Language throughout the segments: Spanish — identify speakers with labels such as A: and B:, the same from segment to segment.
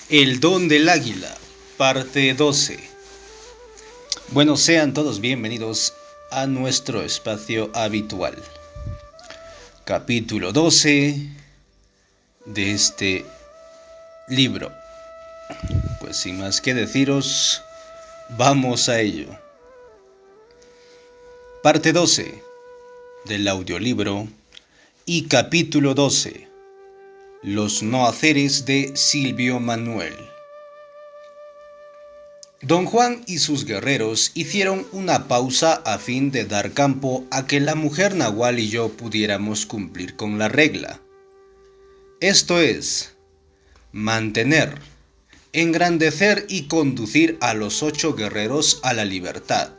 A: El don del águila, parte 12. Bueno, sean todos bienvenidos a nuestro espacio habitual. Capítulo 12 de este libro. Pues sin más que deciros, vamos a ello. Parte 12 del audiolibro y capítulo 12. Los no haceres de Silvio Manuel. Don Juan y sus guerreros hicieron una pausa a fin de dar campo a que la mujer nahual y yo pudiéramos cumplir con la regla. Esto es, mantener, engrandecer y conducir a los 8 guerreros a la libertad.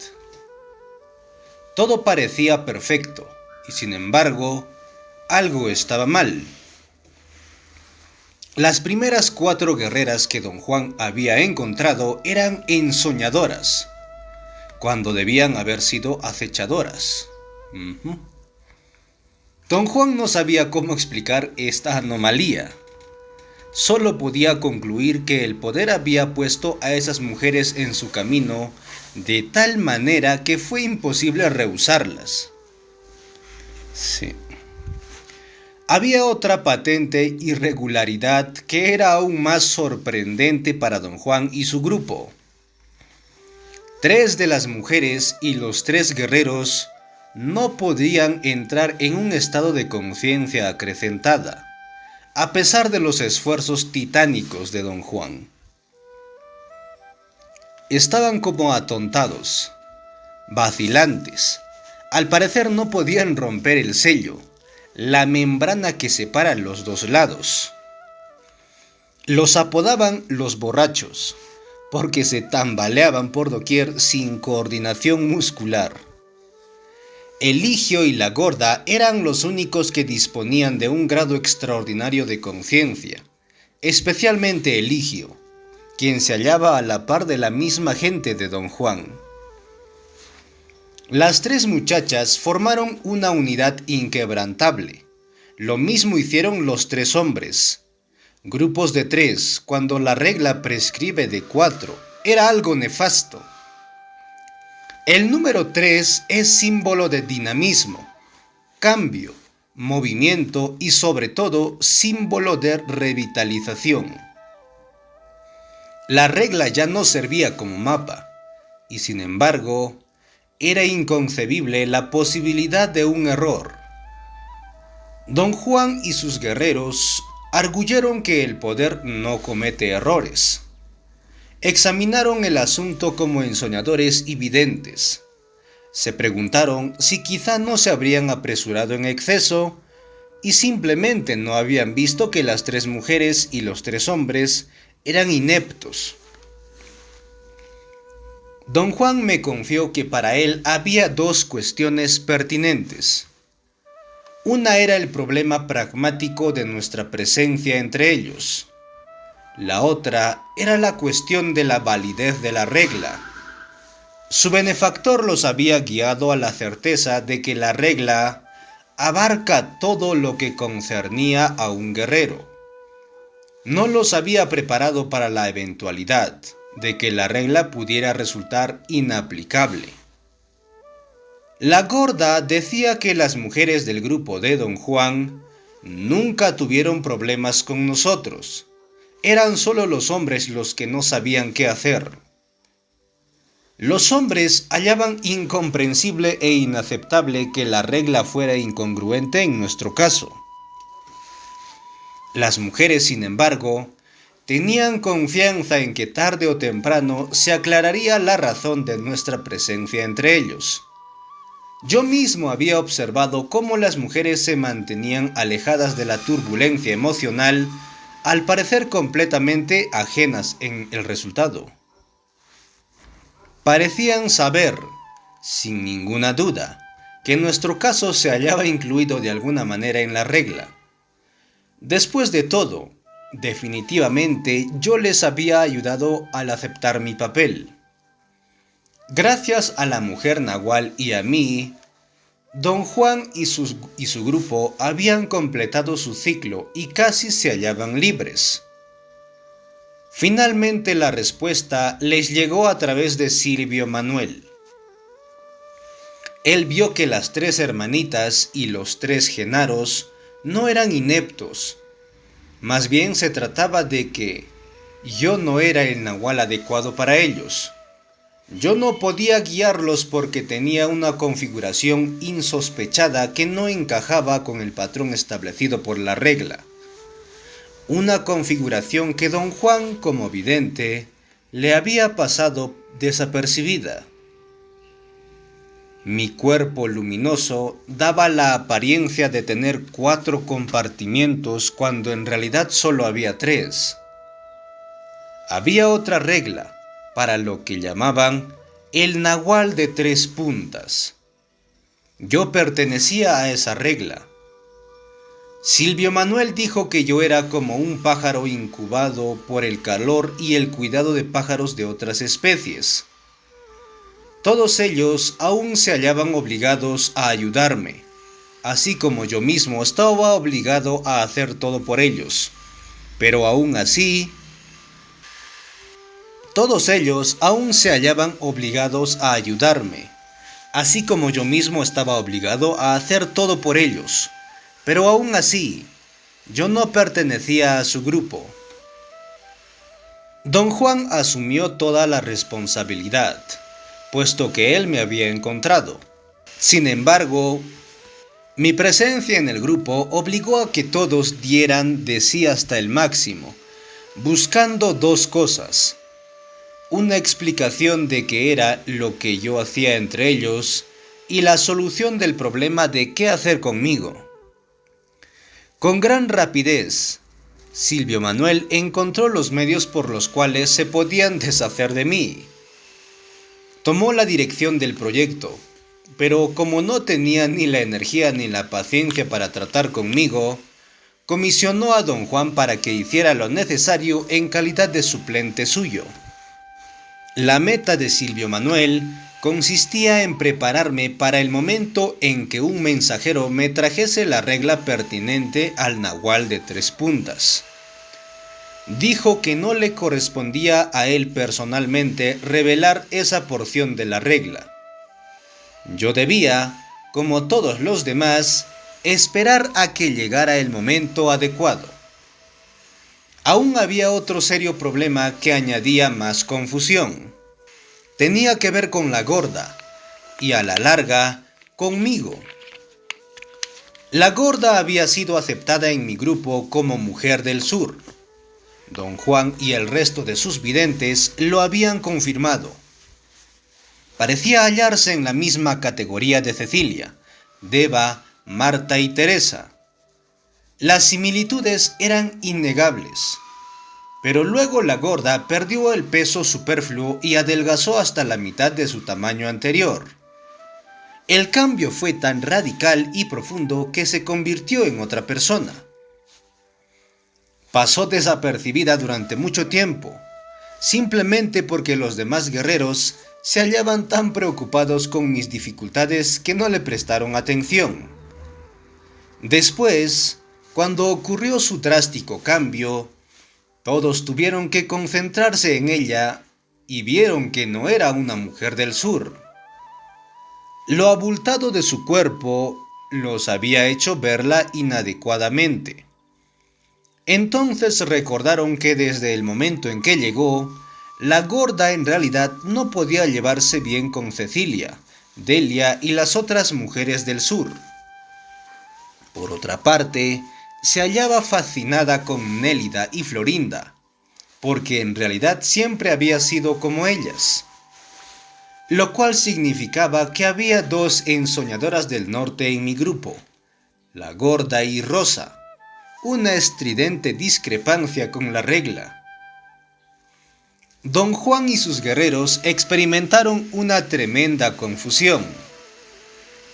A: Todo parecía perfecto, y sin embargo, algo estaba mal. Las primeras 4 guerreras que don Juan había encontrado eran ensoñadoras, cuando debían haber sido acechadoras. Don Juan no sabía cómo explicar esta anomalía. Solo podía concluir que el poder había puesto a esas mujeres en su camino de tal manera que fue imposible rehusarlas. Sí. Había otra patente irregularidad que era aún más sorprendente para don Juan y su grupo. 3 de las mujeres y los 3 guerreros no podían entrar en un estado de conciencia acrecentada, a pesar de los esfuerzos titánicos de don Juan. Estaban como atontados, vacilantes. Al parecer no podían romper el sello, la membrana que separa los dos lados. Los apodaban los borrachos, porque se tambaleaban por doquier sin coordinación muscular. Eligio y la gorda eran los únicos que disponían de un grado extraordinario de conciencia, especialmente Eligio, quien se hallaba a la par de la misma gente de don Juan. Las 3 muchachas formaron una unidad inquebrantable. Lo mismo hicieron los 3 hombres. Grupos de 3, cuando la regla prescribe de 4, era algo nefasto. El número 3 es símbolo de dinamismo, cambio, movimiento y sobre todo símbolo de revitalización. La regla ya no servía como mapa, y sin embargo, era inconcebible la posibilidad de un error. Don Juan y sus guerreros arguyeron que el poder no comete errores. Examinaron el asunto como ensoñadores y videntes. Se preguntaron si quizá no se habrían apresurado en exceso y simplemente no habían visto que las 3 mujeres y los 3 hombres eran ineptos. Don Juan me confió que para él había 2 cuestiones pertinentes. Una era el problema pragmático de nuestra presencia entre ellos. La otra era la cuestión de la validez de la regla. Su benefactor los había guiado a la certeza de que la regla abarca todo lo que concernía a un guerrero. No los había preparado para la eventualidad de que la regla pudiera resultar inaplicable. La gorda decía que las mujeres del grupo de don Juan nunca tuvieron problemas con nosotros. Eran solo los hombres los que no sabían qué hacer. Los hombres hallaban incomprensible e inaceptable que la regla fuera incongruente en nuestro caso. Las mujeres, sin embargo, tenían confianza en que tarde o temprano se aclararía la razón de nuestra presencia entre ellos. Yo mismo había observado cómo las mujeres se mantenían alejadas de la turbulencia emocional, al parecer completamente ajenas en el resultado. Parecían saber, sin ninguna duda, que nuestro caso se hallaba incluido de alguna manera en la regla. Después de todo, definitivamente yo les había ayudado al aceptar mi papel. Gracias a la mujer nahual y a mí, don Juan y su grupo habían completado su ciclo y casi se hallaban libres. Finalmente la respuesta les llegó a través de Silvio Manuel. Él vio que las 3 hermanitas y los 3 genaros no eran ineptos. Más bien se trataba de que yo no era el nahual adecuado para ellos. Yo no podía guiarlos porque tenía una configuración insospechada que no encajaba con el patrón establecido por la regla. Una configuración que don Juan, como vidente, le había pasado desapercibida. Mi cuerpo luminoso daba la apariencia de tener 4 compartimientos cuando en realidad solo había 3. Había otra regla, para lo que llamaban el nahual de 3 puntas. Yo pertenecía a esa regla. Silvio Manuel dijo que yo era como un pájaro incubado por el calor y el cuidado de pájaros de otras especies. Todos ellos aún se hallaban obligados a ayudarme, así como yo mismo estaba obligado a hacer todo por ellos. Pero aún así, todos ellos aún se hallaban obligados a ayudarme, así como yo mismo estaba obligado a hacer todo por ellos. Pero aún así, yo no pertenecía a su grupo. Don Juan asumió toda la responsabilidad, puesto que él me había encontrado. Sin embargo, mi presencia en el grupo obligó a que todos dieran de sí hasta el máximo, buscando 2 cosas: una explicación de qué era lo que yo hacía entre ellos y la solución del problema de qué hacer conmigo. Con gran rapidez, Silvio Manuel encontró los medios por los cuales se podían deshacer de mí. Tomó la dirección del proyecto, pero como no tenía ni la energía ni la paciencia para tratar conmigo, comisionó a don Juan para que hiciera lo necesario en calidad de suplente suyo. La meta de Silvio Manuel consistía en prepararme para el momento en que un mensajero me trajese la regla pertinente al nahual de 3 puntas. Dijo que no le correspondía a él personalmente revelar esa porción de la regla. Yo debía, como todos los demás, esperar a que llegara el momento adecuado. Aún había otro serio problema que añadía más confusión. Tenía que ver con la gorda, y a la larga, conmigo. La gorda había sido aceptada en mi grupo como mujer del sur. Don Juan y el resto de sus videntes lo habían confirmado. Parecía hallarse en la misma categoría de Cecilia, Deva, Marta y Teresa. Las similitudes eran innegables. Pero luego la gorda perdió el peso superfluo y adelgazó hasta la mitad de su tamaño anterior. El cambio fue tan radical y profundo que se convirtió en otra persona. Pasó desapercibida durante mucho tiempo, simplemente porque los demás guerreros se hallaban tan preocupados con mis dificultades que no le prestaron atención. Después, cuando ocurrió su drástico cambio, todos tuvieron que concentrarse en ella y vieron que no era una mujer del sur. Lo abultado de su cuerpo los había hecho verla inadecuadamente. Entonces recordaron que desde el momento en que llegó, la gorda en realidad no podía llevarse bien con Cecilia, Delia y las otras mujeres del sur. Por otra parte, se hallaba fascinada con Nélida y Florinda, porque en realidad siempre había sido como ellas, lo cual significaba que había 2 ensoñadoras del norte en mi grupo, la gorda y Rosa, una estridente discrepancia con la regla. Don Juan y sus guerreros experimentaron una tremenda confusión.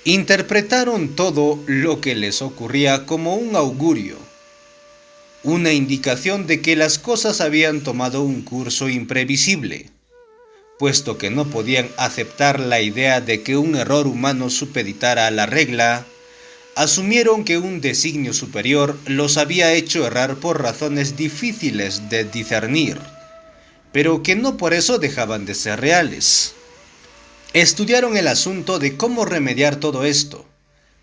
A: Interpretaron todo lo que les ocurría como un augurio, una indicación de que las cosas habían tomado un curso imprevisible, puesto que no podían aceptar la idea de que un error humano supeditara a la regla. Asumieron que un designio superior los había hecho errar por razones difíciles de discernir, pero que no por eso dejaban de ser reales. Estudiaron el asunto de cómo remediar todo esto,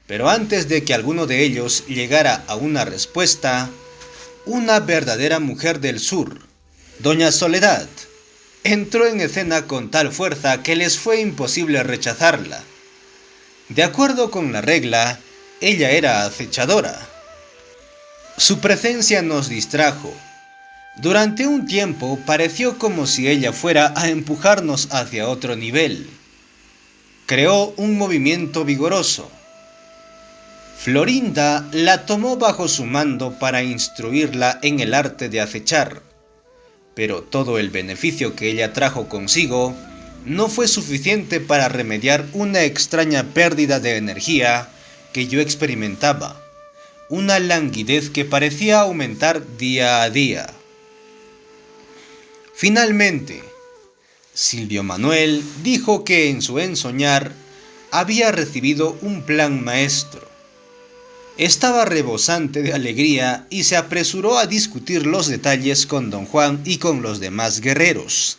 A: pero antes de que alguno de ellos llegara a una respuesta, una verdadera mujer del sur, Doña Soledad, entró en escena con tal fuerza que les fue imposible rechazarla. De acuerdo con la regla, ella era acechadora. Su presencia nos distrajo. Durante un tiempo pareció como si ella fuera a empujarnos hacia otro nivel. Creó un movimiento vigoroso. Florinda la tomó bajo su mando para instruirla en el arte de acechar, pero todo el beneficio que ella trajo consigo no fue suficiente para remediar una extraña pérdida de energía que yo experimentaba, una languidez que parecía aumentar día a día. Finalmente, Silvio Manuel dijo que en su ensoñar había recibido un plan maestro. Estaba rebosante de alegría y se apresuró a discutir los detalles con don Juan y con los demás guerreros.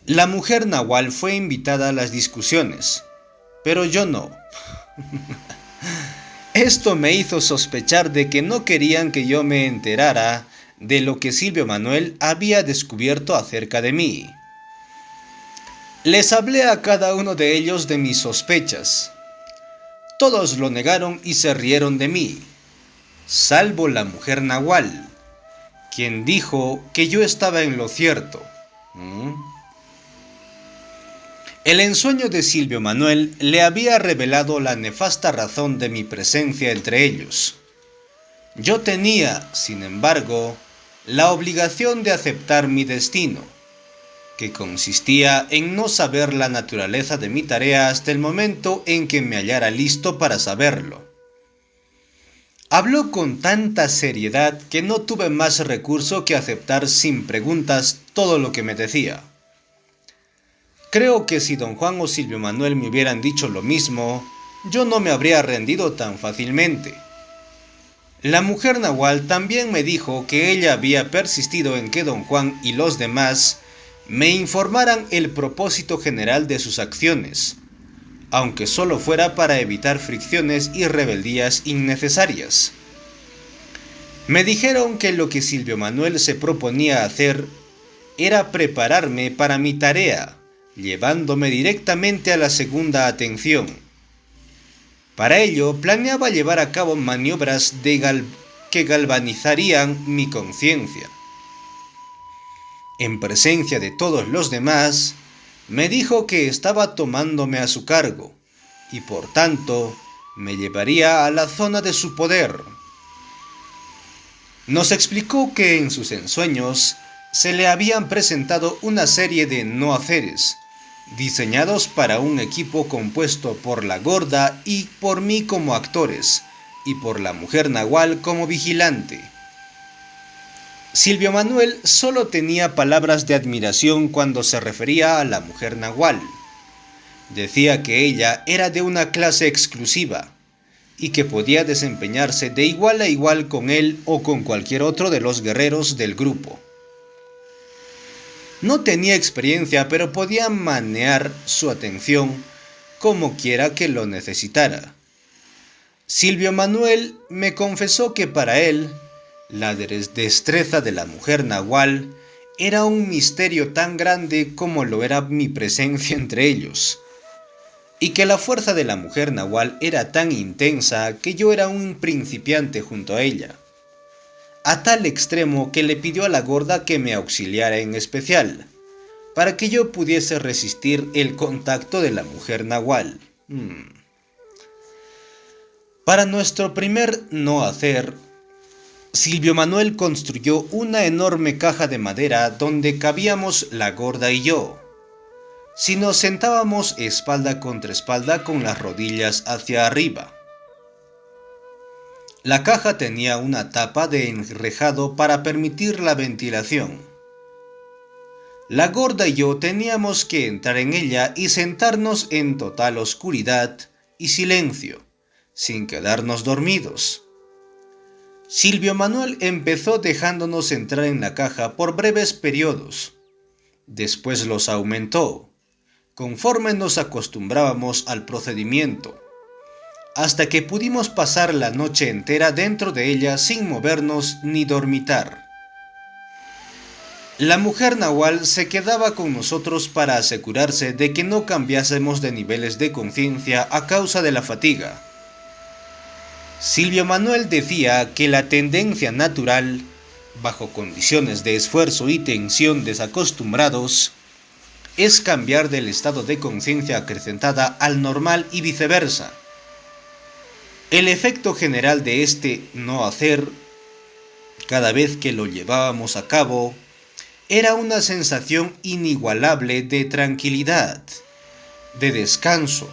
A: La mujer nahual fue invitada a las discusiones, pero yo no. Esto me hizo sospechar de que no querían que yo me enterara de lo que Silvio Manuel había descubierto acerca de mí. Les hablé a cada uno de ellos de mis sospechas. Todos lo negaron y se rieron de mí, salvo la mujer nahual, quien dijo que yo estaba en lo cierto. El ensueño de Silvio Manuel le había revelado la nefasta razón de mi presencia entre ellos. Yo tenía, sin embargo, la obligación de aceptar mi destino, que consistía en no saber la naturaleza de mi tarea hasta el momento en que me hallara listo para saberlo. Habló con tanta seriedad que no tuve más recurso que aceptar sin preguntas todo lo que me decía. Creo que si don Juan o Silvio Manuel me hubieran dicho lo mismo, yo no me habría rendido tan fácilmente. La mujer nahual también me dijo que ella había persistido en que don Juan y los demás me informaran el propósito general de sus acciones, aunque solo fuera para evitar fricciones y rebeldías innecesarias. Me dijeron que lo que Silvio Manuel se proponía hacer era prepararme para mi tarea, llevándome directamente a la segunda atención. Para ello planeaba llevar a cabo maniobras que galvanizarían mi conciencia. En presencia de todos los demás, me dijo que estaba tomándome a su cargo y por tanto me llevaría a la zona de su poder. Nos explicó que en sus ensueños se le habían presentado una serie de no haceres, diseñados para un equipo compuesto por la gorda y por mí como actores, y por la mujer nahual como vigilante. Silvio Manuel solo tenía palabras de admiración cuando se refería a la mujer nahual. Decía que ella era de una clase exclusiva y que podía desempeñarse de igual a igual con él o con cualquier otro de los guerreros del grupo. No tenía experiencia, pero podía manejar su atención como quiera que lo necesitara. Silvio Manuel me confesó que para él la destreza de la mujer nahual era un misterio tan grande como lo era mi presencia entre ellos, y que la fuerza de la mujer nahual era tan intensa que yo era un principiante junto a ella, a tal extremo que le pidió a la gorda que me auxiliara en especial, para que yo pudiese resistir el contacto de la mujer nahual. Para nuestro primer no hacer, Silvio Manuel construyó una enorme caja de madera donde cabíamos la gorda y yo. Si nos sentábamos espalda contra espalda con las rodillas hacia arriba. La caja tenía una tapa de enrejado para permitir la ventilación. La gorda y yo teníamos que entrar en ella y sentarnos en total oscuridad y silencio, sin quedarnos dormidos. Silvio Manuel empezó dejándonos entrar en la caja por breves periodos. Después los aumentó, conforme nos acostumbrábamos al procedimiento, hasta que pudimos pasar la noche entera dentro de ella sin movernos ni dormitar. La mujer nahual se quedaba con nosotros para asegurarse de que no cambiásemos de niveles de conciencia a causa de la fatiga. Silvio Manuel decía que la tendencia natural, bajo condiciones de esfuerzo y tensión desacostumbrados, es cambiar del estado de conciencia acrecentada al normal y viceversa. El efecto general de este no hacer, cada vez que lo llevábamos a cabo, era una sensación inigualable de tranquilidad, de descanso,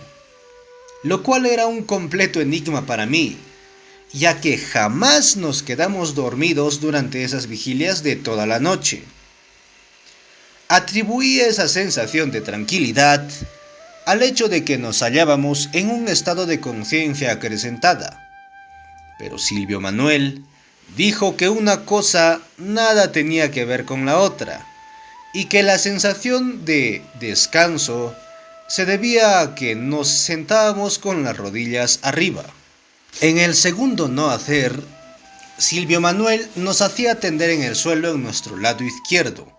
A: lo cual era un completo enigma para mí, ya que jamás nos quedamos dormidos durante esas vigilias de toda la noche. Atribuía esa sensación de tranquilidad al hecho de que nos hallábamos en un estado de conciencia acrecentada, pero Silvio Manuel dijo que una cosa nada tenía que ver con la otra, y que la sensación de descanso se debía a que nos sentábamos con las rodillas arriba. En el segundo no hacer, Silvio Manuel nos hacía tender en el suelo en nuestro lado izquierdo,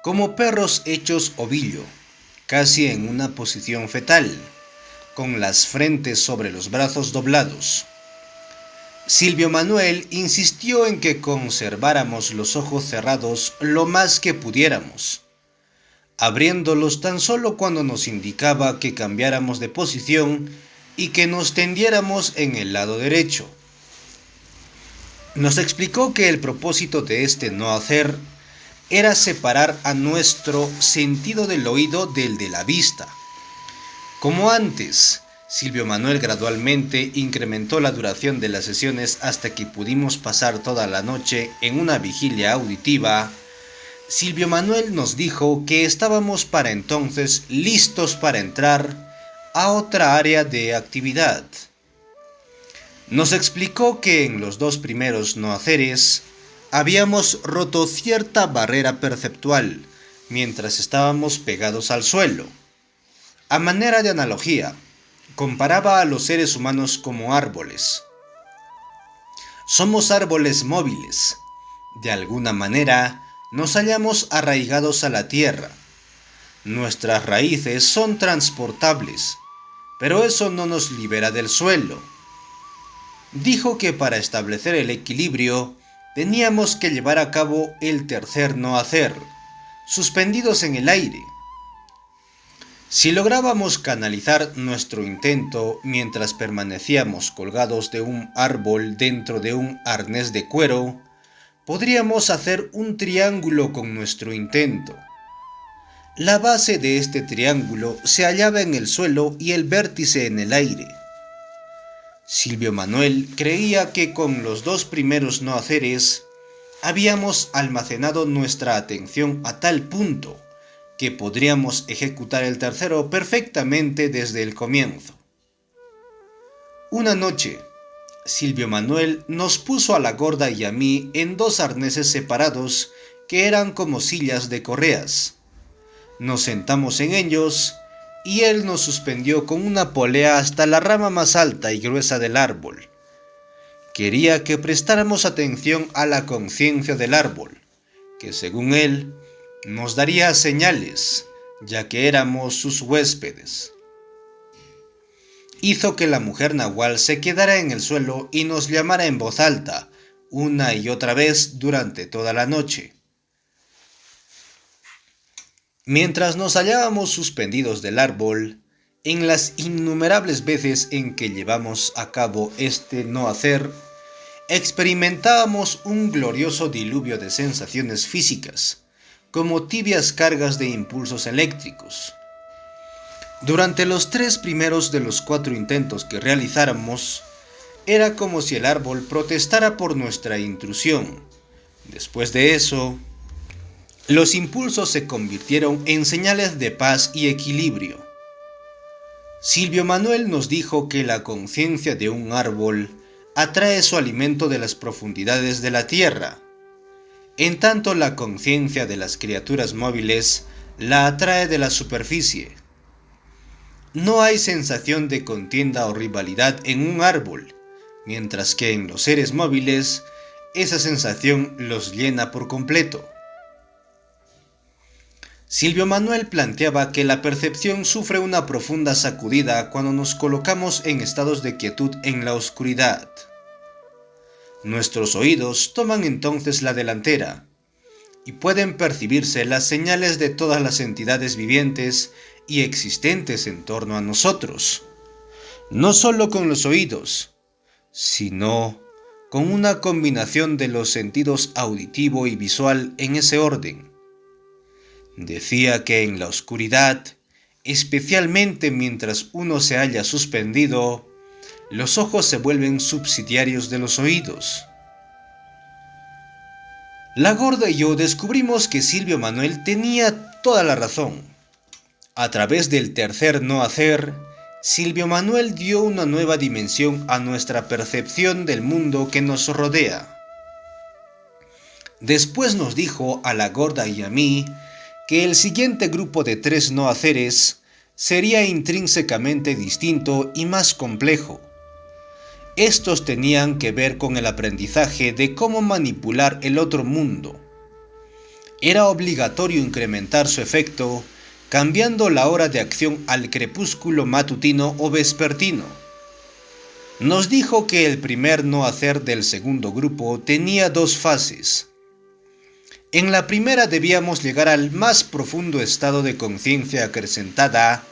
A: como perros hechos ovillo, casi en una posición fetal, con las frentes sobre los brazos doblados. Silvio Manuel insistió en que conserváramos los ojos cerrados lo más que pudiéramos, abriéndolos tan solo cuando nos indicaba que cambiáramos de posición y que nos tendiéramos en el lado derecho. Nos explicó que el propósito de este no hacer era separar a nuestro sentido del oído del de la vista. Como antes, Silvio Manuel gradualmente incrementó la duración de las sesiones hasta que pudimos pasar toda la noche en una vigilia auditiva. Silvio Manuel nos dijo que estábamos para entonces listos para entrar a otra área de actividad. Nos explicó que en los dos primeros no haceres habíamos roto cierta barrera perceptual mientras estábamos pegados al suelo. A manera de analogía, comparaba a los seres humanos como árboles. Somos árboles móviles. De alguna manera, nos hallamos arraigados a la tierra. Nuestras raíces son transportables, pero eso no nos libera del suelo. Dijo que para establecer el equilibrio, teníamos que llevar a cabo el tercer no hacer, suspendidos en el aire. Si lográbamos canalizar nuestro intento mientras permanecíamos colgados de un árbol dentro de un arnés de cuero, podríamos hacer un triángulo con nuestro intento. La base de este triángulo se hallaba en el suelo y el vértice en el aire. Silvio Manuel creía que con los dos primeros no haceres habíamos almacenado nuestra atención a tal punto que podríamos ejecutar el tercero perfectamente desde el comienzo. Una noche, Silvio Manuel nos puso a la gorda y a mí en dos arneses separados que eran como sillas de correas. Nos sentamos en ellos y él nos suspendió con una polea hasta la rama más alta y gruesa del árbol. Quería que prestáramos atención a la conciencia del árbol, que según él nos daría señales, ya que éramos sus huéspedes. Hizo que la mujer nahual se quedara en el suelo y nos llamara en voz alta, una y otra vez durante toda la noche. Mientras nos hallábamos suspendidos del árbol, en las innumerables veces en que llevamos a cabo este no hacer, experimentábamos un glorioso diluvio de sensaciones físicas, como tibias cargas de impulsos eléctricos. Durante los 3 primeros de los 4 intentos que realizáramos, era como si el árbol protestara por nuestra intrusión. Después de eso, los impulsos se convirtieron en señales de paz y equilibrio. Silvio Manuel nos dijo que la conciencia de un árbol atrae su alimento de las profundidades de la tierra. En tanto, la conciencia de las criaturas móviles la atrae de la superficie. No hay sensación de contienda o rivalidad en un árbol, mientras que en los seres móviles esa sensación los llena por completo. Silvio Manuel planteaba que la percepción sufre una profunda sacudida cuando nos colocamos en estados de quietud en la oscuridad. Nuestros oídos toman entonces la delantera y pueden percibirse las señales de todas las entidades vivientes y existentes en torno a nosotros, no solo con los oídos, sino con una combinación de los sentidos auditivo y visual en ese orden. Decía que en la oscuridad, especialmente mientras uno se halla suspendido, los ojos se vuelven subsidiarios de los oídos. La Gorda y yo descubrimos que Silvio Manuel tenía toda la razón. A través del tercer no hacer, Silvio Manuel dio una nueva dimensión a nuestra percepción del mundo que nos rodea. Después nos dijo a la Gorda y a mí que el siguiente grupo de 3 no haceres sería intrínsecamente distinto y más complejo. Estos tenían que ver con el aprendizaje de cómo manipular el otro mundo. Era obligatorio incrementar su efecto, cambiando la hora de acción al crepúsculo matutino o vespertino. Nos dijo que el primer no hacer del segundo grupo tenía 2 fases. En la primera debíamos llegar al más profundo estado de conciencia acrecentada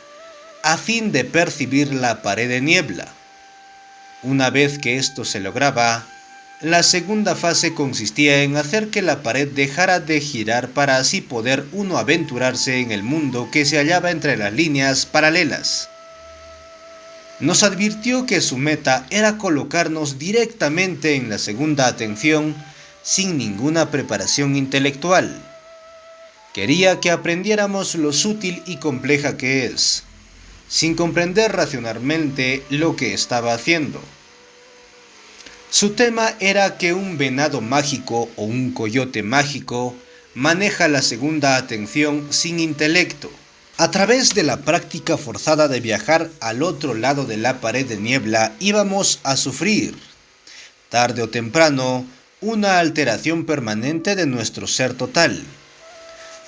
A: a fin de percibir la pared de niebla. Una vez que esto se lograba, la segunda fase consistía en hacer que la pared dejara de girar para así poder uno aventurarse en el mundo que se hallaba entre las líneas paralelas. Nos advirtió que su meta era colocarnos directamente en la segunda atención sin ninguna preparación intelectual. Quería que aprendiéramos lo sutil y compleja que es, sin comprender racionalmente lo que estaba haciendo. Su tema era que un venado mágico o un coyote mágico maneja la segunda atención sin intelecto. A través de la práctica forzada de viajar al otro lado de la pared de niebla íbamos a sufrir, tarde o temprano, una alteración permanente de nuestro ser total.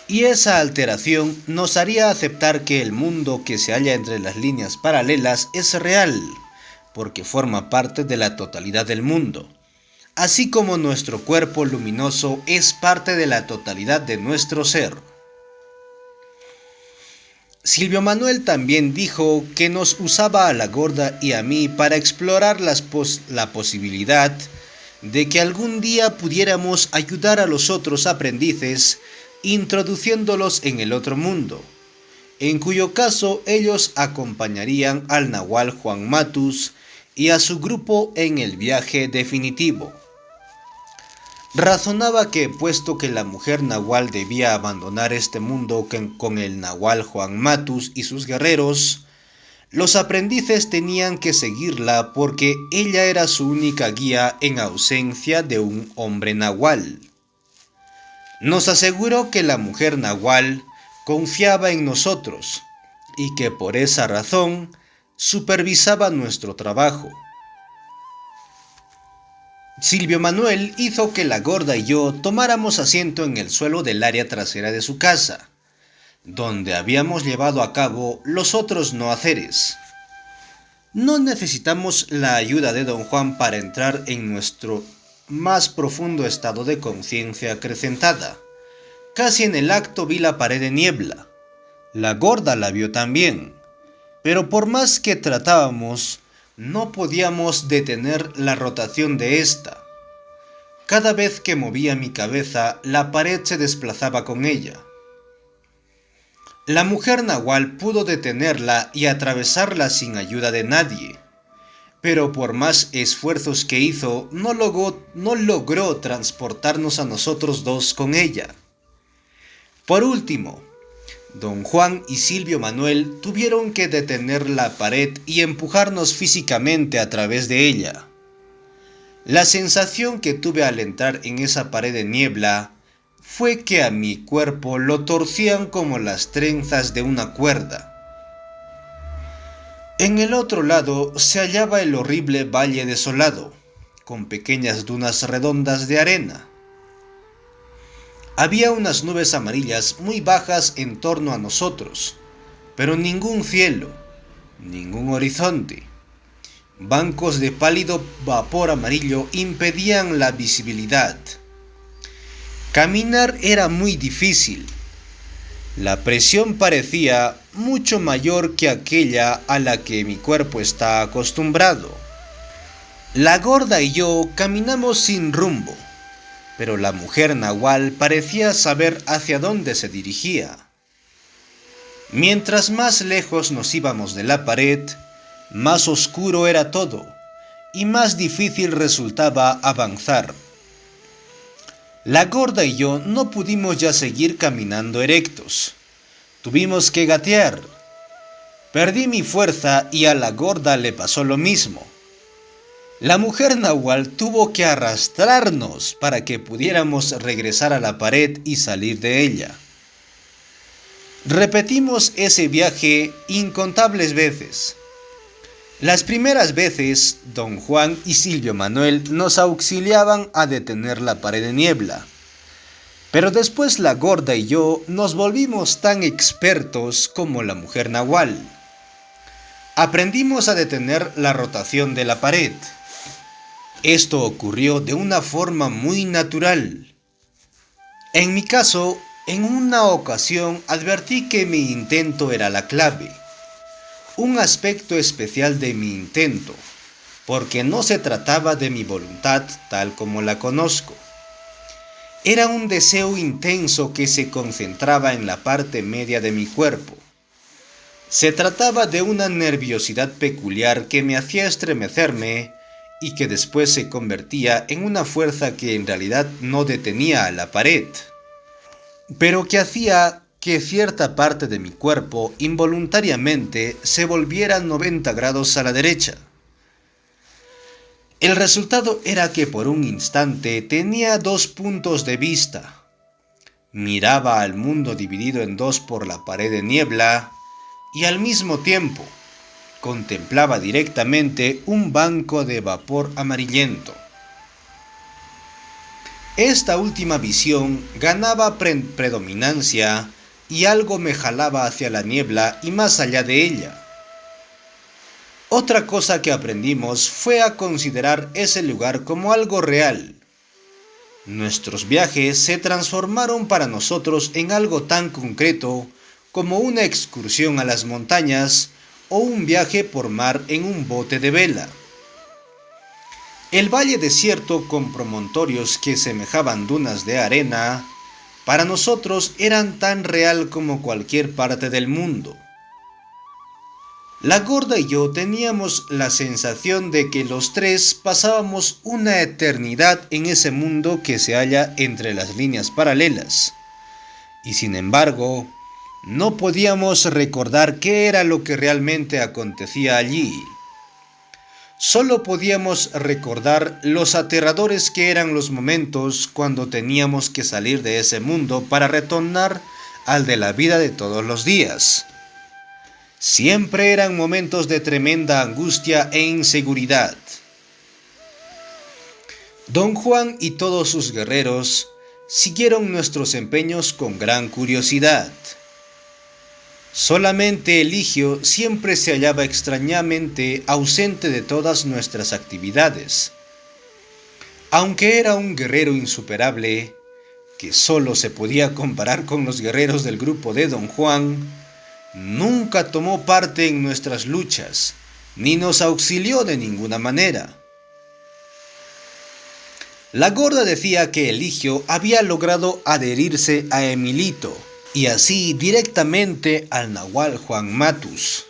A: Y esa alteración nos haría aceptar que el mundo que se halla entre las líneas paralelas es real, porque forma parte de la totalidad del mundo, así como nuestro cuerpo luminoso es parte de la totalidad de nuestro ser. Silvio Manuel también dijo que nos usaba a la Gorda y a mí para explorar la posibilidad de que algún día pudiéramos ayudar a los otros aprendices introduciéndolos en el otro mundo, en cuyo caso ellos acompañarían al Nahual Juan Matus y a su grupo en el viaje definitivo. Razonaba que, puesto que la mujer Nahual debía abandonar este mundo con el Nahual Juan Matus y sus guerreros, los aprendices tenían que seguirla porque ella era su única guía en ausencia de un hombre Nahual. Nos aseguró que la mujer Nahual confiaba en nosotros y que por esa razón supervisaba nuestro trabajo. Silvio Manuel hizo que la Gorda y yo tomáramos asiento en el suelo del área trasera de su casa, donde habíamos llevado a cabo los otros no haceres. No necesitamos la ayuda de don Juan para entrar en nuestro más profundo estado de conciencia acrecentada. Casi en el acto vi la pared de niebla. La Gorda la vio también, pero por más que tratábamos, no podíamos detener la rotación de esta. Cada vez que movía mi cabeza, la pared se desplazaba con ella. La mujer Nahual pudo detenerla y atravesarla sin ayuda de nadie, pero por más esfuerzos que hizo, no logró transportarnos a nosotros dos con ella. Por último, don Juan y Silvio Manuel tuvieron que detener la pared y empujarnos físicamente a través de ella. La sensación que tuve al entrar en esa pared de niebla fue que a mi cuerpo lo torcían como las trenzas de una cuerda. En el otro lado se hallaba el horrible valle desolado, con pequeñas dunas redondas de arena. Había unas nubes amarillas muy bajas en torno a nosotros, pero ningún cielo, ningún horizonte. Bancos de pálido vapor amarillo impedían la visibilidad. Caminar era muy difícil. La presión parecía mucho mayor que aquella a la que mi cuerpo está acostumbrado. La gorda y yo caminamos sin rumbo, pero la mujer nahual parecía saber hacia dónde se dirigía. Mientras más lejos nos íbamos de la pared, más oscuro era todo y más difícil resultaba avanzar. La gorda y yo no pudimos ya seguir caminando erectos. Tuvimos que gatear. Perdí mi fuerza y a la gorda le pasó lo mismo. La mujer nahual tuvo que arrastrarnos para que pudiéramos regresar a la pared y salir de ella. Repetimos ese viaje incontables veces. Las primeras veces, don Juan y Silvio Manuel nos auxiliaban a detener la pared de niebla. Pero después la gorda y yo nos volvimos tan expertos como la mujer nahual. Aprendimos a detener la rotación de la pared. Esto ocurrió de una forma muy natural. En mi caso, en una ocasión advertí que mi intento era la clave. Un aspecto especial de mi intento, porque no se trataba de mi voluntad tal como la conozco. Era un deseo intenso que se concentraba en la parte media de mi cuerpo. Se trataba de una nerviosidad peculiar que me hacía estremecerme y que después se convertía en una fuerza que en realidad no detenía a la pared, pero que hacía que cierta parte de mi cuerpo involuntariamente se volviera 90 grados a la derecha. El resultado era que por un instante tenía dos puntos de vista. Miraba al mundo dividido en dos por la pared de niebla y al mismo tiempo contemplaba directamente un banco de vapor amarillento. Esta última visión ganaba predominancia y algo me jalaba hacia la niebla y más allá de ella. Otra cosa que aprendimos fue a considerar ese lugar como algo real. Nuestros viajes se transformaron para nosotros en algo tan concreto como una excursión a las montañas o un viaje por mar en un bote de vela. El valle desierto con promontorios que semejaban dunas de arena, para nosotros eran tan real como cualquier parte del mundo. La gorda y yo teníamos la sensación de que los tres pasábamos una eternidad en ese mundo que se halla entre las líneas paralelas, y sin embargo, no podíamos recordar qué era lo que realmente acontecía allí. Solo podíamos recordar los aterradores que eran los momentos cuando teníamos que salir de ese mundo para retornar al de la vida de todos los días. Siempre eran momentos de tremenda angustia e inseguridad. Don Juan y todos sus guerreros siguieron nuestros empeños con gran curiosidad. Solamente Eligio siempre se hallaba extrañamente ausente de todas nuestras actividades. Aunque era un guerrero insuperable, que solo se podía comparar con los guerreros del grupo de Don Juan, nunca tomó parte en nuestras luchas, ni nos auxilió de ninguna manera. La gorda decía que Eligio había logrado adherirse a Emilito, y así directamente al nahual Juan Matus.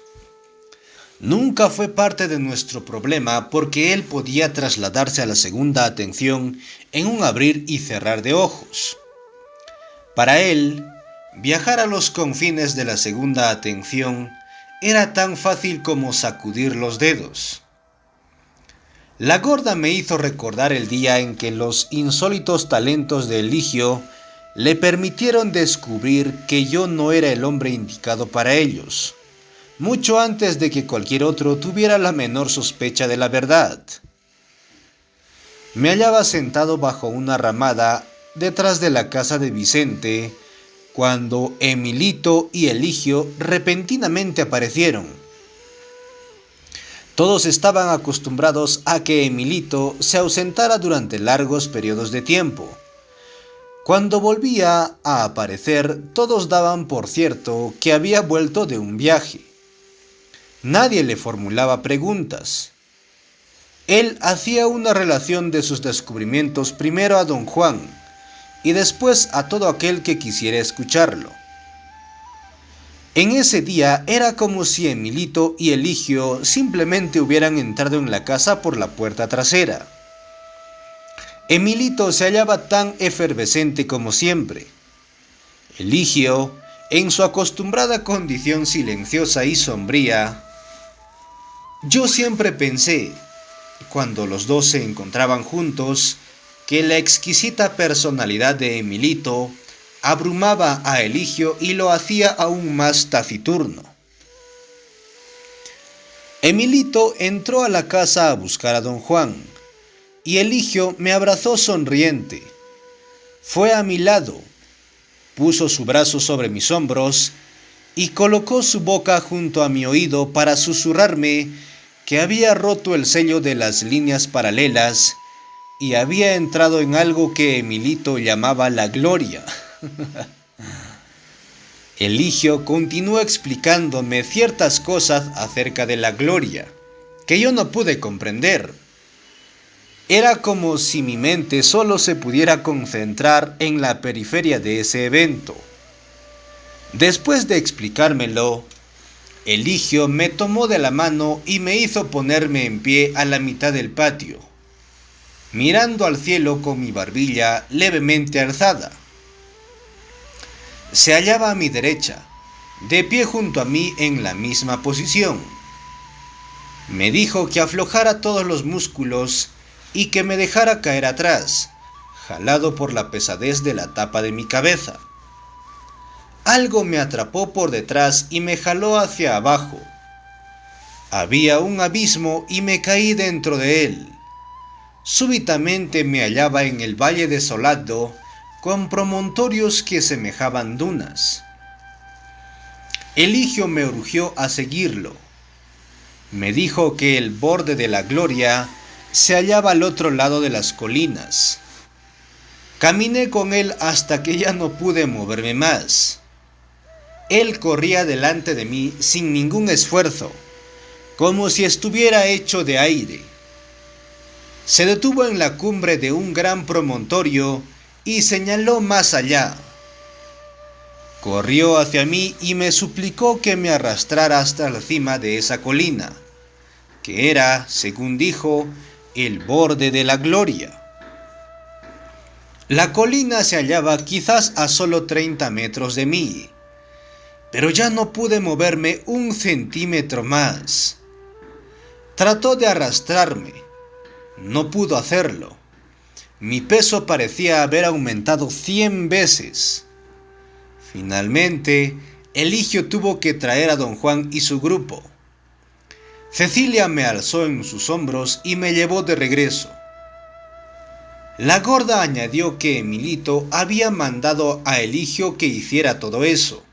A: Nunca fue parte de nuestro problema porque él podía trasladarse a la segunda atención en un abrir y cerrar de ojos. Para él, viajar a los confines de la segunda atención era tan fácil como sacudir los dedos. La gorda me hizo recordar el día en que los insólitos talentos de Eligio le permitieron descubrir que yo no era el hombre indicado para ellos, mucho antes de que cualquier otro tuviera la menor sospecha de la verdad. Me hallaba sentado bajo una ramada detrás de la casa de Vicente, cuando Emilito y Eligio repentinamente aparecieron. Todos estaban acostumbrados a que Emilito se ausentara durante largos periodos de tiempo. Cuando volvía a aparecer, todos daban por cierto que había vuelto de un viaje. Nadie le formulaba preguntas. Él hacía una relación de sus descubrimientos primero a don Juan y después a todo aquel que quisiera escucharlo. En ese día era como si Emilito y Eligio simplemente hubieran entrado en la casa por la puerta trasera. Emilito se hallaba tan efervescente como siempre. Eligio, en su acostumbrada condición silenciosa y sombría. Yo siempre pensé, cuando los dos se encontraban juntos, que la exquisita personalidad de Emilito abrumaba a Eligio y lo hacía aún más taciturno. Emilito entró a la casa a buscar a don Juan, y Eligio me abrazó sonriente. Fue a mi lado, puso su brazo sobre mis hombros y colocó su boca junto a mi oído para susurrarme que había roto el sello de las líneas paralelas y había entrado en algo que Emilito llamaba la gloria. Eligio continuó explicándome ciertas cosas acerca de la gloria, que yo no pude comprender. Era como si mi mente solo se pudiera concentrar en la periferia de ese evento. Después de explicármelo, Eligio me tomó de la mano y me hizo ponerme en pie a la mitad del patio, mirando al cielo con mi barbilla levemente alzada. Se hallaba a mi derecha, de pie junto a mí en la misma posición. Me dijo que aflojara todos los músculos y que me dejara caer atrás, jalado por la pesadez de la tapa de mi cabeza. Algo me atrapó por detrás y me jaló hacia abajo. Había un abismo y me caí dentro de él. Súbitamente me hallaba en el valle desolado, con promontorios que semejaban dunas. Eligio me urgió a seguirlo. Me dijo que el borde de la gloria se hallaba al otro lado de las colinas. Caminé con él hasta que ya no pude moverme más. Él corría delante de mí sin ningún esfuerzo, como si estuviera hecho de aire. Se detuvo en la cumbre de un gran promontorio y señaló más allá. Corrió hacia mí y me suplicó que me arrastrara hasta la cima de esa colina, que era, según dijo, el borde de la gloria. La colina se hallaba quizás a solo 30 metros de mí, pero ya no pude moverme un centímetro más. Trató de arrastrarme, no pudo hacerlo. Mi peso parecía haber aumentado 100 veces. Finalmente, Eligio tuvo que traer a don Juan y su grupo. Cecilia me alzó en sus hombros y me llevó de regreso. La gorda añadió que Emilito había mandado a Eligio que hiciera todo eso.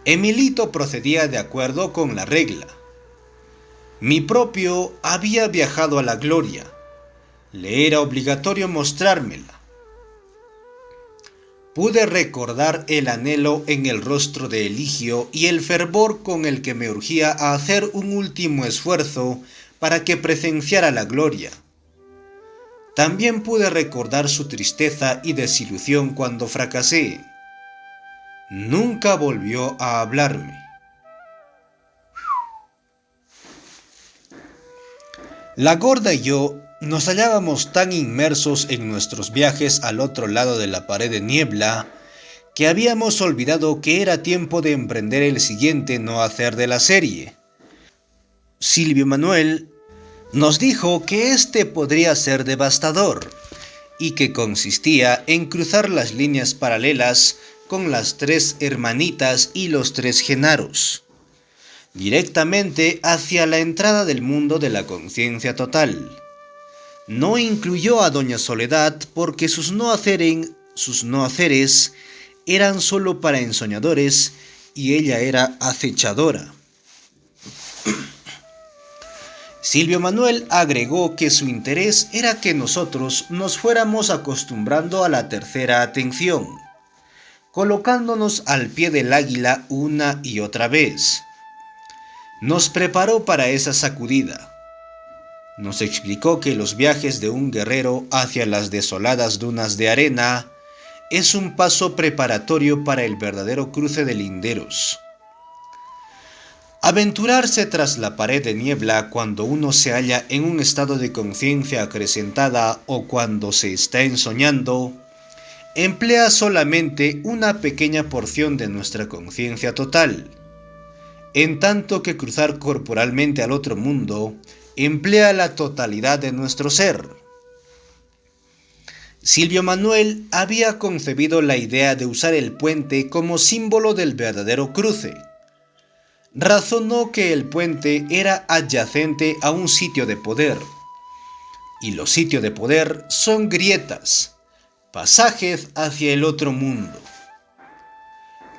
A: Emilito procedía de acuerdo con la regla. Mi propio había viajado a la gloria. Le era obligatorio mostrármela. Pude recordar el anhelo en el rostro de Eligio y el fervor con el que me urgía a hacer un último esfuerzo para que presenciara la gloria. También pude recordar su tristeza y desilusión cuando fracasé. Nunca volvió a hablarme. La gorda y yo nos hallábamos tan inmersos en nuestros viajes al otro lado de la pared de niebla que habíamos olvidado que era tiempo de emprender el siguiente no hacer de la serie. Silvio Manuel Nos dijo que este podría ser devastador y que consistía en cruzar las líneas paralelas con las 3 hermanitas y los 3 genaros, directamente hacia la entrada del mundo de la conciencia total. No incluyó a Doña Soledad porque sus no haceres eran solo para ensoñadores y ella era acechadora. Silvio Manuel agregó que su interés era que nosotros nos fuéramos acostumbrando a la tercera atención, colocándonos al pie del águila una y otra vez. Nos preparó para esa sacudida. Nos explicó que los viajes de un guerrero hacia las desoladas dunas de arena es un paso preparatorio para el verdadero cruce de linderos. Aventurarse tras la pared de niebla cuando uno se halla en un estado de conciencia acrecentada o cuando se está ensoñando, emplea solamente una pequeña porción de nuestra conciencia total, en tanto que cruzar corporalmente al otro mundo emplea la totalidad de nuestro ser. Silvio Manuel había concebido la idea de usar el puente como símbolo del verdadero cruce. Razonó que el puente era adyacente a un sitio de poder, y los sitios de poder son grietas, pasajes hacia el otro mundo.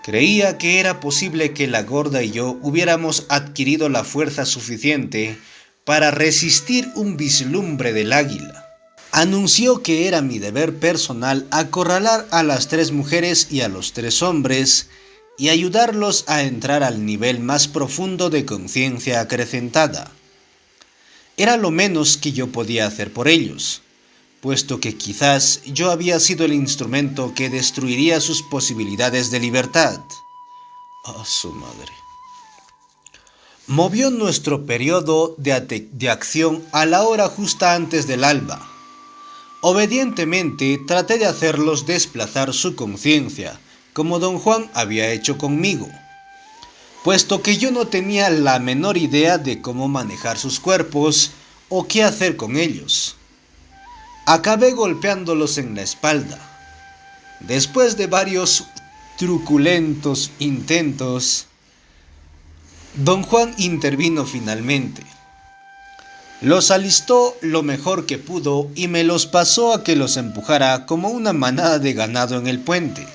A: Creía que era posible que la gorda y yo hubiéramos adquirido la fuerza suficiente para resistir un vislumbre del águila. Anunció que era mi deber personal acorralar a las 3 mujeres y a los 3 hombres y ayudarlos a entrar al nivel más profundo de conciencia acrecentada. Era lo menos que yo podía hacer por ellos, puesto que quizás yo había sido el instrumento que destruiría sus posibilidades de libertad. ¡Ah, su madre! Movió nuestro periodo de acción a la hora justa antes del alba. Obedientemente traté de hacerlos desplazar su conciencia, como don Juan había hecho conmigo, puesto que yo no tenía la menor idea de cómo manejar sus cuerpos o qué hacer con ellos. Acabé golpeándolos en la espalda. Después de varios truculentos intentos, don Juan intervino finalmente. Los alistó lo mejor que pudo y me los pasó a que los empujara como una manada de ganado en el puente.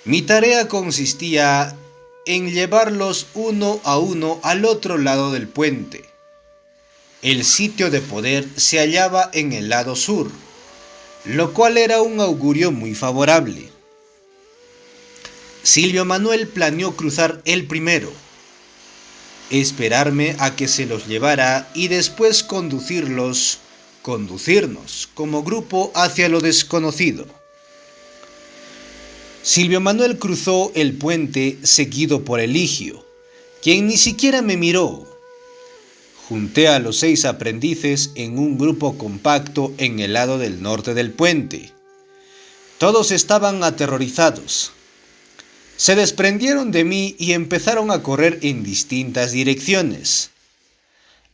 A: Mi tarea consistía en llevarlos uno a uno al otro lado del puente. El sitio de poder se hallaba en el lado sur, lo cual era un augurio muy favorable. Silvio Manuel planeó cruzar el primero, esperarme a que se los llevara y después conducirnos como grupo hacia lo desconocido. Silvio Manuel cruzó el puente seguido por Eligio, quien ni siquiera me miró. Junté a los 6 aprendices en un grupo compacto en el lado del norte del puente. Todos estaban aterrorizados. Se desprendieron de mí y empezaron a correr en distintas direcciones.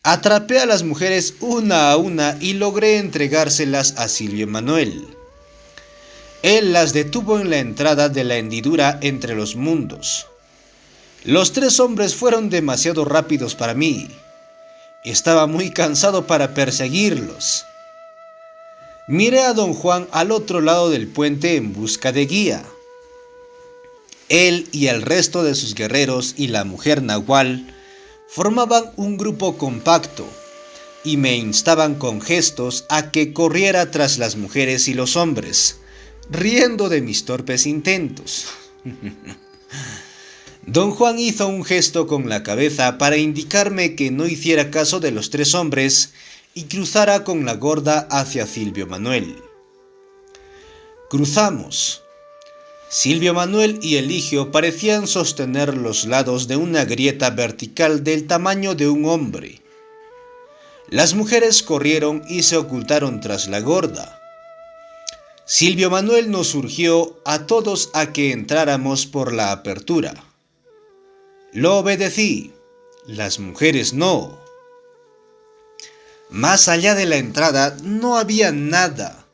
A: Atrapé a las mujeres una a una y logré entregárselas a Silvio Manuel. Él las detuvo en la entrada de la hendidura entre los mundos. Los 3 hombres fueron demasiado rápidos para mí. Estaba muy cansado para perseguirlos. Miré a don Juan al otro lado del puente en busca de guía. Él y el resto de sus guerreros y la mujer nahual formaban un grupo compacto y me instaban con gestos a que corriera tras las mujeres y los hombres, riendo de mis torpes intentos. Don Juan hizo un gesto con la cabeza para indicarme que no hiciera caso de los 3 hombres y cruzara con la gorda hacia Silvio Manuel. Cruzamos. Silvio Manuel y Eligio parecían sostener los lados de una grieta vertical del tamaño de un hombre. Las mujeres corrieron y se ocultaron tras la gorda. Silvio Manuel nos urgió a todos a que entráramos por la apertura. Lo obedecí, las mujeres no. Más allá de la entrada no había nada,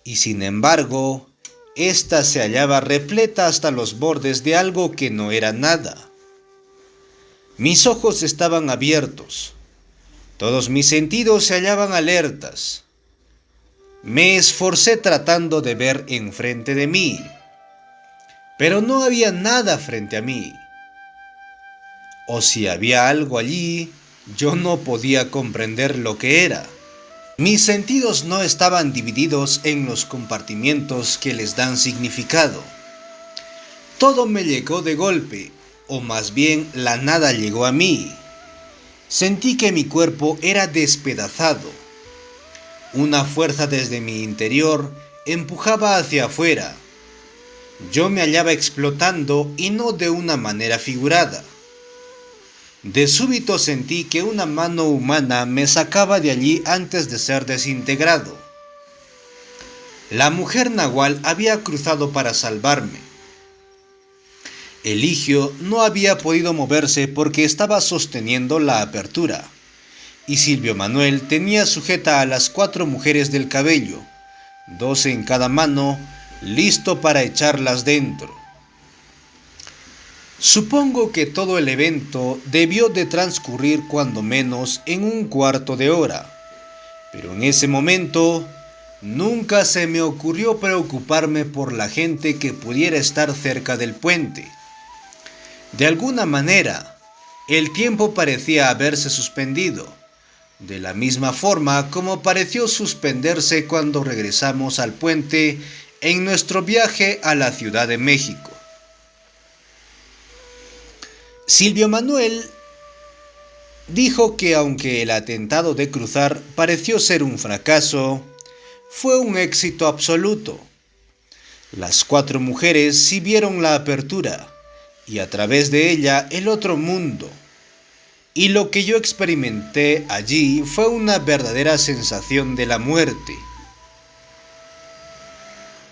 A: y sin embargo, ésta se hallaba repleta hasta los bordes de algo que no era nada. Mis ojos estaban abiertos, todos mis sentidos se hallaban alertas. Me esforcé tratando de ver enfrente de mí, pero no había nada frente a mí. O si había algo allí, yo no podía comprender lo que era. Mis sentidos no estaban divididos en los compartimientos que les dan significado. Todo me llegó de golpe, o más bien la nada llegó a mí. Sentí que mi cuerpo era despedazado. Una fuerza desde mi interior empujaba hacia afuera. Yo me hallaba explotando y no de una manera figurada. De súbito sentí que una mano humana me sacaba de allí antes de ser desintegrado. La mujer nahual había cruzado para salvarme. Eligio no había podido moverse porque estaba sosteniendo la apertura, y Silvio Manuel tenía sujeta a las 4 mujeres del cabello, 2 en cada mano, listo para echarlas dentro. Supongo que todo el evento debió de transcurrir cuando menos en un cuarto de hora, pero en ese momento nunca se me ocurrió preocuparme por la gente que pudiera estar cerca del puente. De alguna manera, el tiempo parecía haberse suspendido, de la misma forma como pareció suspenderse cuando regresamos al puente en nuestro viaje a la Ciudad de México. Silvio Manuel dijo que aunque el atentado de cruzar pareció ser un fracaso, fue un éxito absoluto. Las 4 mujeres sí vieron la apertura y a través de ella el otro mundo. Y lo que yo experimenté allí fue una verdadera sensación de la muerte.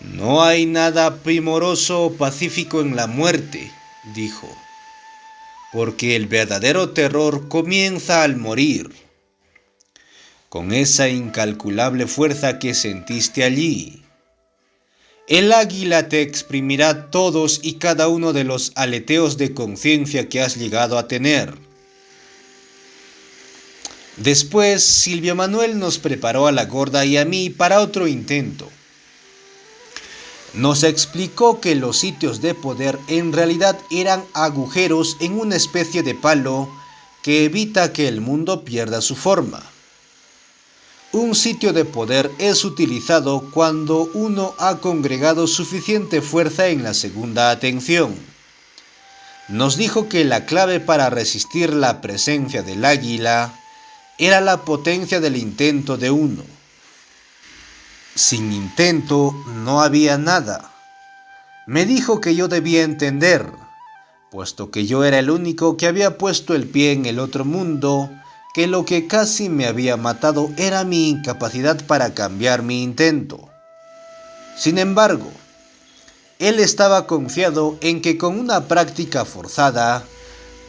A: No hay nada primoroso o pacífico en la muerte, dijo, porque el verdadero terror comienza al morir. Con esa incalculable fuerza que sentiste allí, el águila te exprimirá todos y cada uno de los aleteos de conciencia que has llegado a tener. Después, Silvio Manuel nos preparó a la gorda y a mí para otro intento. Nos explicó que los sitios de poder en realidad eran agujeros en una especie de palo que evita que el mundo pierda su forma. Un sitio de poder es utilizado cuando uno ha congregado suficiente fuerza en la segunda atención. Nos dijo que la clave para resistir la presencia del águila era la potencia del intento de uno. Sin intento no había nada. Me dijo que yo debía entender, puesto que yo era el único que había puesto el pie en el otro mundo, que lo que casi me había matado era mi incapacidad para cambiar mi intento. Sin embargo, él estaba confiado en que con una práctica forzada,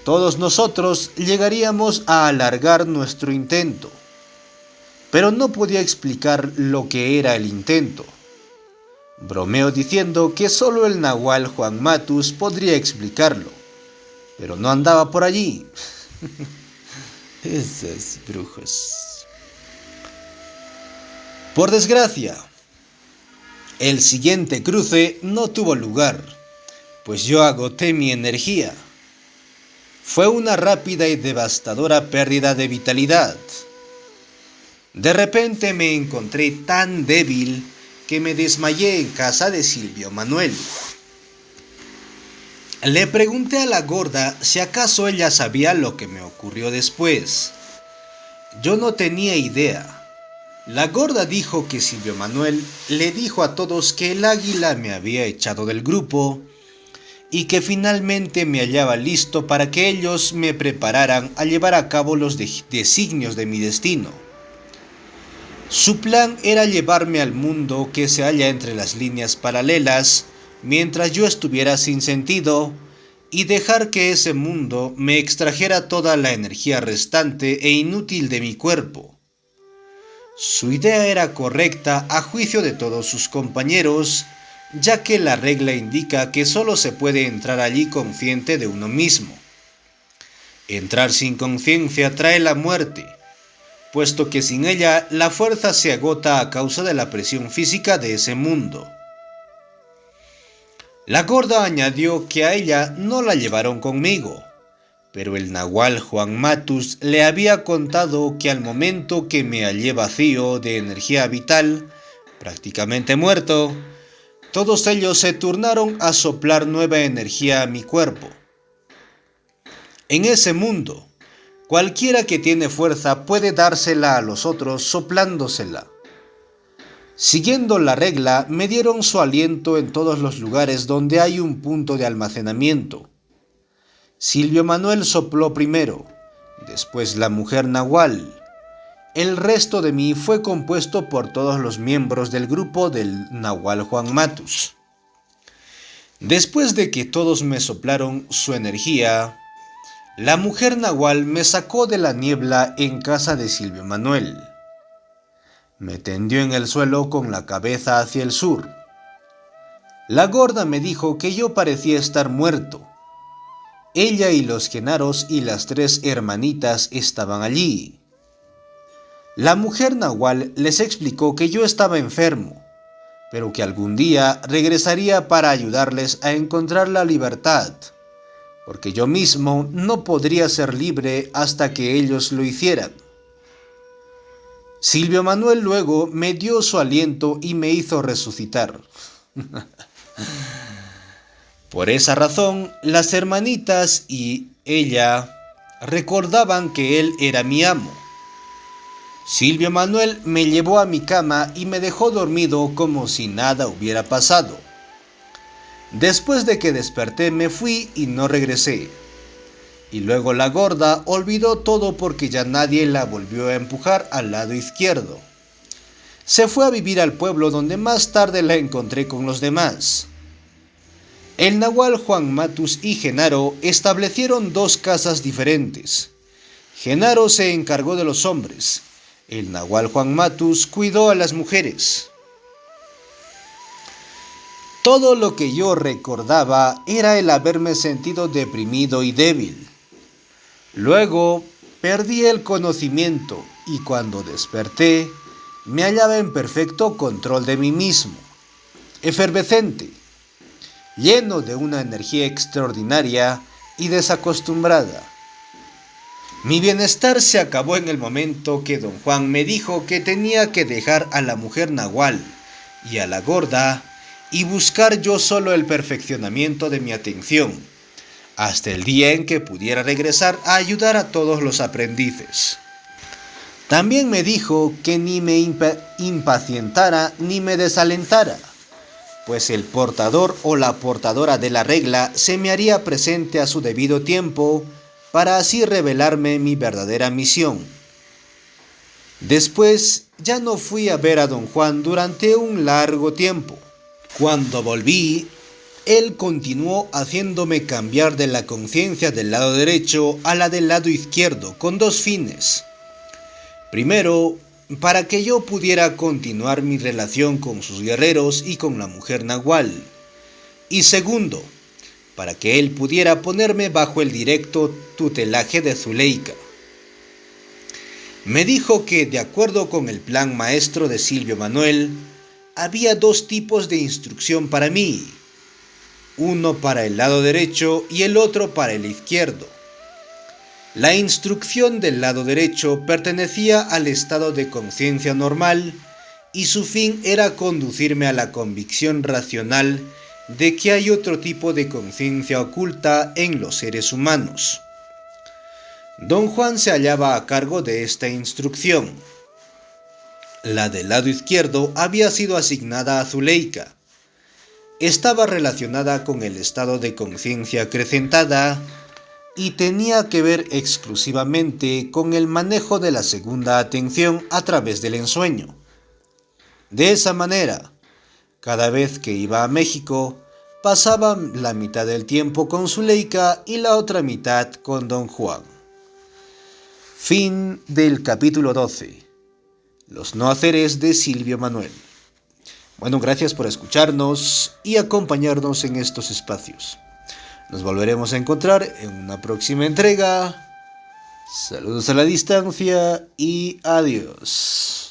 A: todos nosotros llegaríamos a alargar nuestro intento. Pero no podía explicar lo que era el intento. Bromeó diciendo que solo el nahual Juan Matus podría explicarlo, pero no andaba por allí. Esas brujas. Por desgracia, el siguiente cruce no tuvo lugar, pues yo agoté mi energía. Fue una rápida y devastadora pérdida de vitalidad. De repente me encontré tan débil que me desmayé en casa de Silvio Manuel. Le pregunté a la gorda si acaso ella sabía lo que me ocurrió después. Yo no tenía idea. La gorda dijo que Silvio Manuel le dijo a todos que el águila me había echado del grupo y que finalmente me hallaba listo para que ellos me prepararan a llevar a cabo los designios de mi destino. Su plan era llevarme al mundo que se halla entre las líneas paralelas mientras yo estuviera sin sentido y dejar que ese mundo me extrajera toda la energía restante e inútil de mi cuerpo. Su idea era correcta a juicio de todos sus compañeros, ya que la regla indica que solo se puede entrar allí consciente de uno mismo. Entrar sin conciencia trae la muerte, puesto que sin ella la fuerza se agota a causa de la presión física de ese mundo. La gorda añadió que a ella no la llevaron conmigo, pero el nahual Juan Matus le había contado que al momento que me hallé vacío de energía vital, prácticamente muerto, todos ellos se turnaron a soplar nueva energía a mi cuerpo. En ese mundo, cualquiera que tiene fuerza puede dársela a los otros soplándosela. Siguiendo la regla, me dieron su aliento en todos los lugares donde hay un punto de almacenamiento. Silvio Manuel sopló primero, después la mujer nahual. El resto de mí fue compuesto por todos los miembros del grupo del nahual Juan Matus. Después de que todos me soplaron su energía, la mujer nahual me sacó de la niebla en casa de Silvio Manuel. Me tendió en el suelo con la cabeza hacia el sur. La gorda me dijo que yo parecía estar muerto. Ella y los genaros y las 3 hermanitas estaban allí. La mujer nahual les explicó que yo estaba enfermo, pero que algún día regresaría para ayudarles a encontrar la libertad, porque yo mismo no podría ser libre hasta que ellos lo hicieran. Silvio Manuel luego me dio su aliento y me hizo resucitar. Por esa razón, las hermanitas y ella recordaban que él era mi amo. Silvio Manuel me llevó a mi cama y me dejó dormido como si nada hubiera pasado. Después de que desperté me fui y no regresé. Y luego la gorda olvidó todo porque ya nadie la volvió a empujar al lado izquierdo. Se fue a vivir al pueblo donde más tarde la encontré con los demás. El nahual Juan Matus y Genaro establecieron 2 casas diferentes. Genaro se encargó de los hombres. El nahual Juan Matus cuidó a las mujeres. Todo lo que yo recordaba era el haberme sentido deprimido y débil. Luego perdí el conocimiento y cuando desperté me hallaba en perfecto control de mí mismo, efervescente, lleno de una energía extraordinaria y desacostumbrada. Mi bienestar se acabó en el momento que don Juan me dijo que tenía que dejar a la mujer nahual y a la gorda y buscar yo solo el perfeccionamiento de mi atención, hasta el día en que pudiera regresar a ayudar a todos los aprendices. También me dijo que ni me impacientara ni me desalentara, pues el portador o la portadora de la regla se me haría presente a su debido tiempo para así revelarme mi verdadera misión. Después ya no fui a ver a don Juan durante un largo tiempo. Cuando volví, él continuó haciéndome cambiar de la conciencia del lado derecho a la del lado izquierdo con 2 fines. Primero, para que yo pudiera continuar mi relación con sus guerreros y con la mujer nahual. Y segundo, para que él pudiera ponerme bajo el directo tutelaje de Zuleika. Me dijo que, de acuerdo con el plan maestro de Silvio Manuel, había 2 tipos de instrucción para mí, uno para el lado derecho y el otro para el izquierdo. La instrucción del lado derecho pertenecía al estado de conciencia normal y su fin era conducirme a la convicción racional de que hay otro tipo de conciencia oculta en los seres humanos. Don Juan se hallaba a cargo de esta instrucción. La del lado izquierdo había sido asignada a Zuleika. Estaba relacionada con el estado de conciencia acrecentada y tenía que ver exclusivamente con el manejo de la segunda atención a través del ensueño. De esa manera, cada vez que iba a México, pasaba la mitad del tiempo con Zuleika y la otra mitad con don Juan. Fin del capítulo 12. Los no haceres de Silvio Manuel. Bueno, gracias por escucharnos y acompañarnos en estos espacios. Nos volveremos a encontrar en una próxima entrega. Saludos a la distancia y adiós.